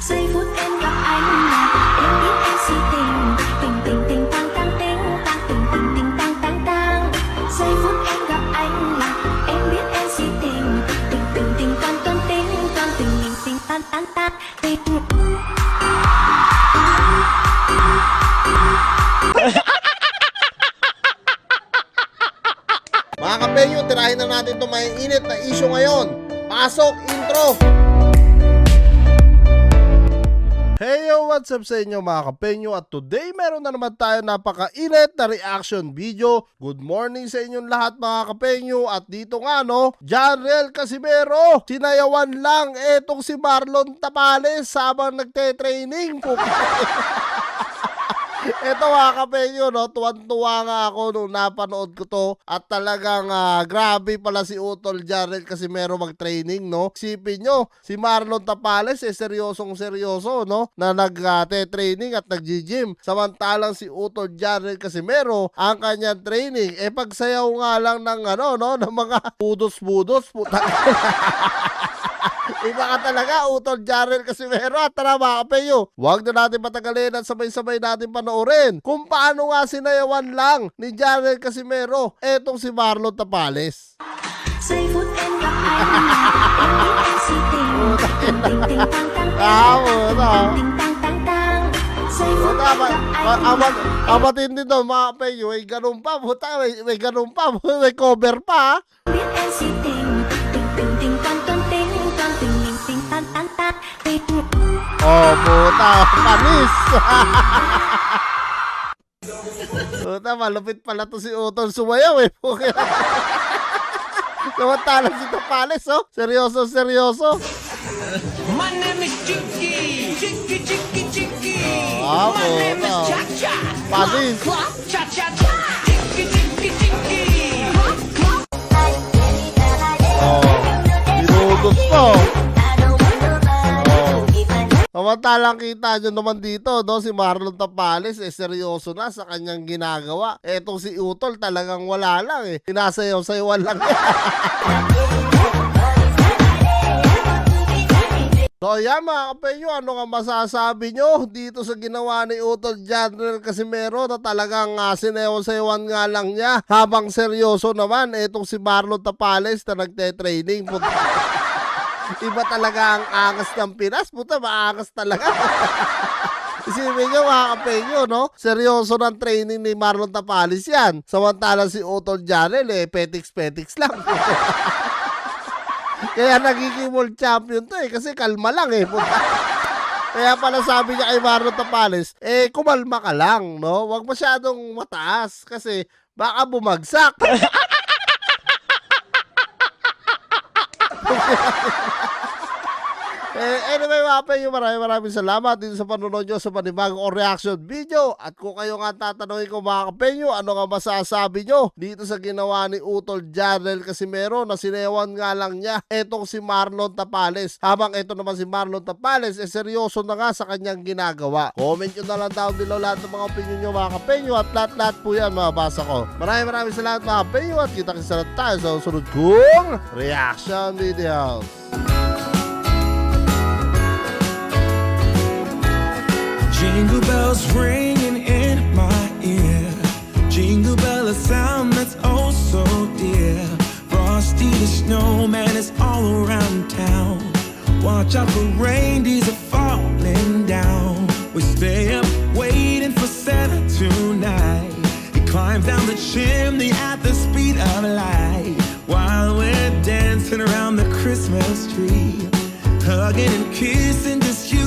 Giây phút em gặp anh là em biết em si tình. Tình tình tình tang tang tình tang tình tình tình tang tang tang. Giây phút em gặp anh là em biết em si tình. Tình tình tình toan toan tình toan tình tình tình tan tan tan tình. Mga kapenyo, tirahin na natin itong may init na issue ngayon. Pasok, intro! Hey yo, what's up sa inyo mga kapenyo? At today meron na naman tayo napaka-init na reaction video. Good morning sa inyong lahat mga kapenyo. At dito nga no, Janriel Casimero, sinayawan lang etong si Marlon Tapales habang nagte-training. Eto mga kapenyo, no, tuwan-tuwa nga ako nung napanood ko to at talagang grabe pala si Utol Janriel Casimero mag-training, no. Isipin nyo, si Marlon Tapales seryosong seryoso, no, na nag-training at nag-gym. Samantalang si Utol Janriel Casimero, ang kanyang training, pagsayaw nga lang ng ng mga budos-budos, putang. Iba ka talaga, Utol Janriel Casimero. At tara mga kapenyo, huwag na natin patagalin at sabay-sabay natin panoorin kung paano nga sinayawan lang ni Janriel Casimero etong si Marlon Tapales. Giây phút em gặp anh là em biết em si tình. Tình tình tình tang tang tình tình tang tang tang. Giây phút em gặp anh. Ang matindi doon mga kapenyo, may ganun pa, may ganun pa, may cover pa. Biết em si tình. Tình tình tình toan toan tình toan tình tình tình tan tan tan tình. Oh, puta, panis. Puta, malupit pala to si Utol sumayaw eh. Samantalang si Tapales, oh. Seryoso, seryoso. My name is Chicky, Chicky, Chicky, Chicky. Ah, My name is puta. Cha-Cha. Panis. Clock, cha-cha-cha. Chicky, Chicky, Chicky. Oh, binudos pa, oh. Samantalang kita nyo naman dito, no, si Marlon Tapales, seryoso na sa kanyang ginagawa. Etong si Utol talagang wala lang eh. Sinasayaw-sayawan lang. So yan mga kapenyo, ano nga masasabi nyo dito sa ginawa ni Utol Janriel Casimero na talagang sinayaw-sayawan nga lang niya habang seryoso naman etong si Marlon Tapales na nagte-training. Iba talaga ang angas ng Pinas, puta, maangas talaga. Isipin nyo mga kapenyo, no? Seryoso ng training ni Marlon Tapales yan. Samantalang si Utol Janriel, petiks-petiks lang. Kaya nagiging world champion to eh, kasi kalma lang eh. Kaya pala sabi niya kay Marlon Tapales, kumalma ka lang, no? Huwag masyadong mataas kasi baka bumagsak. Anyway mga kapenyo, maraming salamat dito sa panonood nyo sa panibagong reaction video. At kung kayo nga tatanungin ko mga kapenyo, ano nga masasabi nyo dito sa ginawa ni Utol Janriel Casimero na sinayawan nga lang niya etong si Marlon Tapales. Habang eto naman si Marlon Tapales, seryoso na nga sa kanyang ginagawa. Comment nyo na lang down below lahat ng mga opinion nyo mga kapenyo at lahat po yan mababasa ko. Maraming salamat mga kapenyo at kita-kita tayo sa susunod kong reaction videos. Jingle bells ringing in my ear. Jingle bell, a sound that's oh so dear. Frosty the snowman is all around town. Watch out for reindeers are falling down. We stay up waiting for Santa tonight. He climbs down the chimney at the speed of light, while we're dancing around the Christmas tree, hugging and kissing just you